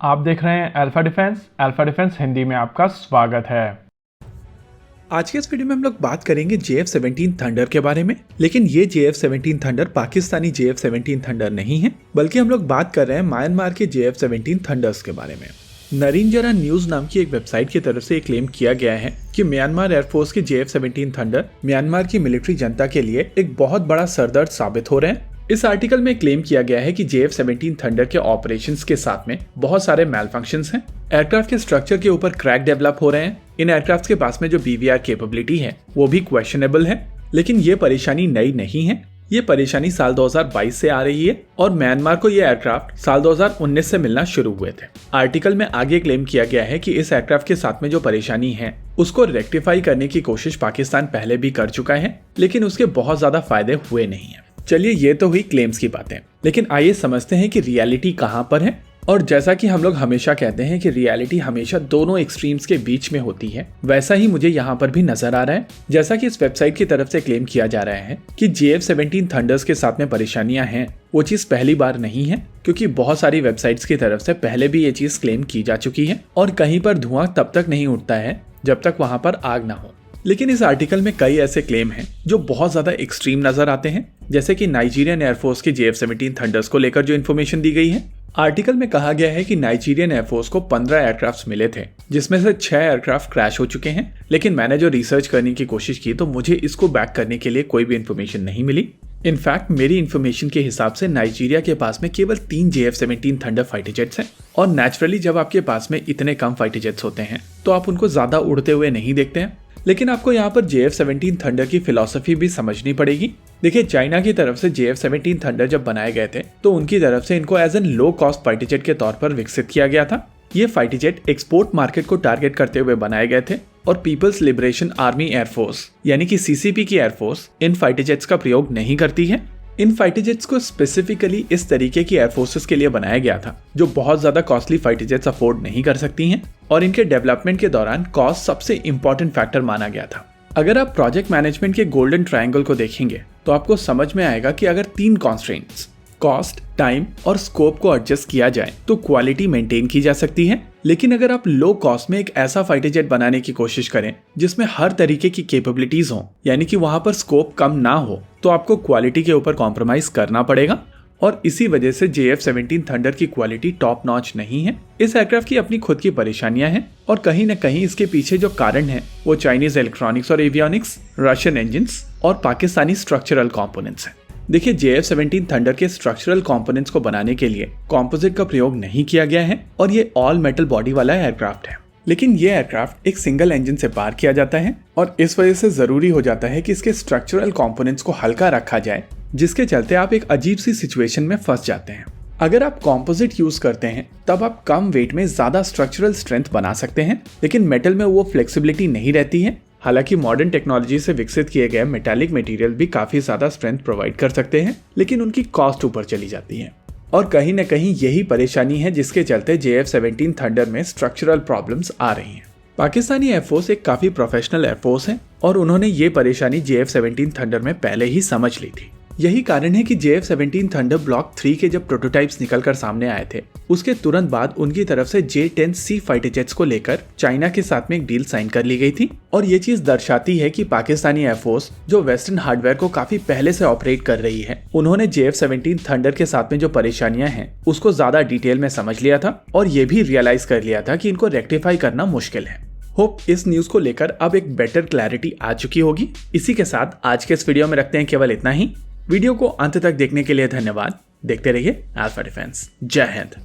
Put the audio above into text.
आप देख रहे हैं अल्फा डिफेंस हिंदी में आपका स्वागत है। आज के इस वीडियो में हम लोग बात करेंगे JF-17 थंडर के बारे में। लेकिन ये JF-17 thunder Pakistani JF-17 thunder नहीं है, बल्कि हम लोग बात कर रहे हैं म्यांमार के JF-17 थंडर्स के बारे में। नरिंजरा न्यूज नाम की एक वेबसाइट की तरफ से ये क्लेम किया गया है कि म्यांमार एयरफोर्स के JF-17 थंडर म्यांमार की मिलिट्री जनता के लिए एक बहुत बड़ा सरदर्द साबित हो रहे हैं। इस आर्टिकल में क्लेम किया गया है कि JF-17 थंडर के ऑपरेशंस के साथ में बहुत सारे मैलफंक्शंस हैं। एयरक्राफ्ट के स्ट्रक्चर के ऊपर क्रैक डेवलप हो रहे हैं। इन एयरक्राफ्ट के पास में जो BVR कैपेबिलिटी है वो भी क्वेश्चनेबल है। लेकिन ये परेशानी नई नहीं है, ये परेशानी साल 2022 से आ रही है और म्यांमार को ये एयरक्राफ्ट साल 2019 से मिलना शुरू हुए थे। आर्टिकल में आगे क्लेम किया गया है कि इस एयरक्राफ्ट के साथ में जो परेशानी है उसको रेक्टिफाई करने की कोशिश पाकिस्तान पहले भी कर चुका है, लेकिन उसके बहुत ज्यादा फायदे हुए नहीं है। चलिए, ये तो हुई क्लेम्स की बातें, लेकिन आइए समझते हैं कि रियलिटी कहाँ पर है। और जैसा कि हम लोग हमेशा कहते हैं कि रियलिटी हमेशा दोनों एक्सट्रीम्स के बीच में होती है, वैसा ही मुझे यहाँ पर भी नजर आ रहा है। जैसा कि इस वेबसाइट की तरफ से क्लेम किया जा रहा है कि JF-17 थंडर्स के साथ में परेशानियां हैं, वो चीज पहली बार नहीं है, क्योंकि बहुत सारी वेबसाइट्स की तरफ से पहले भी ये चीज क्लेम की जा चुकी है। और कहीं पर धुआं तब तक नहीं उठता है जब तक वहां पर आग ना हो। लेकिन इस आर्टिकल में कई ऐसे क्लेम हैं जो बहुत ज्यादा एक्सट्रीम नजर आते हैं, जैसे कि नाइजीरियन एयरफोर्स के JF-17 थंडर्स को लेकर जो इन्फॉर्मेशन दी गई है। आर्टिकल में कहा गया है कि नाइजीरियन एयरफोर्स को 15 एयरक्राफ्ट मिले थे, जिसमें से 6 एयरक्राफ्ट क्रैश हो चुके हैं। लेकिन मैंने जो रिसर्च करने की कोशिश की तो मुझे इसको बैक करने के लिए कोई भी इन्फॉर्मेशन नहीं मिली। इनफैक्ट मेरी इन्फॉर्मेशन के हिसाब से नाइजीरिया के पास में केवल 3 JF-17 थंडर फाइटर जेट्स हैं। और नेचुरली जब आपके पास में इतने कम फाइटर जेट्स होते हैं तो आप उनको ज्यादा उड़ते हुए नहीं देखते हैं। लेकिन आपको यहाँ पर JF-17 थंडर की फिलॉसफी भी समझनी पड़ेगी। देखिए, चाइना की तरफ से JF-17 थंडर जब बनाए गए थे तो उनकी तरफ से इनको as an low cost fighter jet के तौर पर विकसित किया गया था। ये फाइटर जेट एक्सपोर्ट मार्केट को टारगेट करते हुए बनाए गए थे और पीपल्स लिबरेशन आर्मी एयरफोर्स यानी कि CCP की एयरफोर्स इन फाइटर जेट्स का प्रयोग नहीं करती है। इन फाइटर जेट्स को स्पेसिफिकली इस तरीके की एयरफोर्सेस के लिए बनाया गया था जो बहुत ज्यादा कॉस्टली फाइटर जेट्स अफोर्ड नहीं कर सकती हैं, और इनके डेवलपमेंट के दौरान कॉस्ट सबसे इंपॉर्टेंट फैक्टर माना गया था। अगर आप प्रोजेक्ट मैनेजमेंट के गोल्डन ट्रायंगल को देखेंगे तो आपको समझ में आएगा कि अगर 3 कॉन्स्ट्रेंट्स कॉस्ट, टाइम और स्कोप को एडजस्ट किया जाए तो क्वालिटी मेंटेन की जा सकती है। लेकिन अगर आप लो कॉस्ट में एक ऐसा फाइटर जेट बनाने की कोशिश करें जिसमें हर तरीके की कैपेबिलिटीज हो, यानी कि वहां पर स्कोप कम ना हो, तो आपको क्वालिटी के ऊपर कॉम्प्रोमाइज करना पड़ेगा। और इसी वजह से JF-17 थंडर की क्वालिटी टॉप नॉच नहीं है। इस एयरक्राफ्ट की अपनी खुद की परेशानियां हैं और कहीं न कहीं इसके पीछे जो कारण है वो चाइनीज इलेक्ट्रॉनिक्स और एवियोनिक्स, रशियन इंजिन्स और पाकिस्तानी स्ट्रक्चरल कंपोनेंट्स हैं। देखिए, JF-17 थंडर के स्ट्रक्चरल कंपोनेंट्स को बनाने के लिए कॉम्पोजिट का प्रयोग नहीं किया गया है और ये ऑल मेटल बॉडी वाला एयरक्राफ्ट है। लेकिन ये एयरक्राफ्ट एक सिंगल इंजन से पार किया जाता है और इस वजह से जरूरी हो जाता है कि इसके स्ट्रक्चरल कंपोनेंट्स को हल्का रखा जाए, जिसके चलते आप एक अजीब सी सिचुएशन में फंस जाते हैं। अगर आप कॉम्पोजिट यूज करते हैं तब आप कम वेट में ज्यादा स्ट्रक्चरल स्ट्रेंथ बना सकते हैं, लेकिन मेटल में वो फ्लेक्सिबिलिटी नहीं रहती है। हालांकि मॉडर्न टेक्नोलॉजी से विकसित किए गए मेटालिक मटेरियल भी काफी ज्यादा स्ट्रेंथ प्रोवाइड कर सकते हैं, लेकिन उनकी कॉस्ट ऊपर चली जाती है। और कहीं न कहीं यही परेशानी है जिसके चलते JF-17 थंडर में स्ट्रक्चरल प्रॉब्लम्स आ रही हैं। पाकिस्तानी एयरफोर्स एक काफी प्रोफेशनल एयरफोर्स है और उन्होंने ये परेशानी JF-17 थंडर में पहले ही समझ ली थी। यही कारण है कि JF-17 थंडर ब्लॉक 3 के जब प्रोटोटाइप्स निकलकर सामने आए थे उसके तुरंत बाद उनकी तरफ से J-10C फाइटर जेट्स को लेकर चाइना के साथ में एक डील साइन कर ली गई थी। और ये चीज दर्शाती है कि पाकिस्तानी एयरफोर्स जो वेस्टर्न हार्डवेयर को काफी पहले से ऑपरेट कर रही है, उन्होंने JF-17 थंडर के साथ में जो परेशानियां हैं उसको ज्यादा डिटेल में समझ लिया था और ये भी रियलाइज कर लिया था कि इनको रेक्टिफाई करना मुश्किल है। होप इस न्यूज को लेकर अब एक बेटर क्लैरिटी आ चुकी होगी। इसी के साथ आज के इस वीडियो में रखते हैं केवल इतना ही। वीडियो को अंत तक देखने के लिए धन्यवाद। देखते रहिए अल्फा डिफेंस। जय हिंद।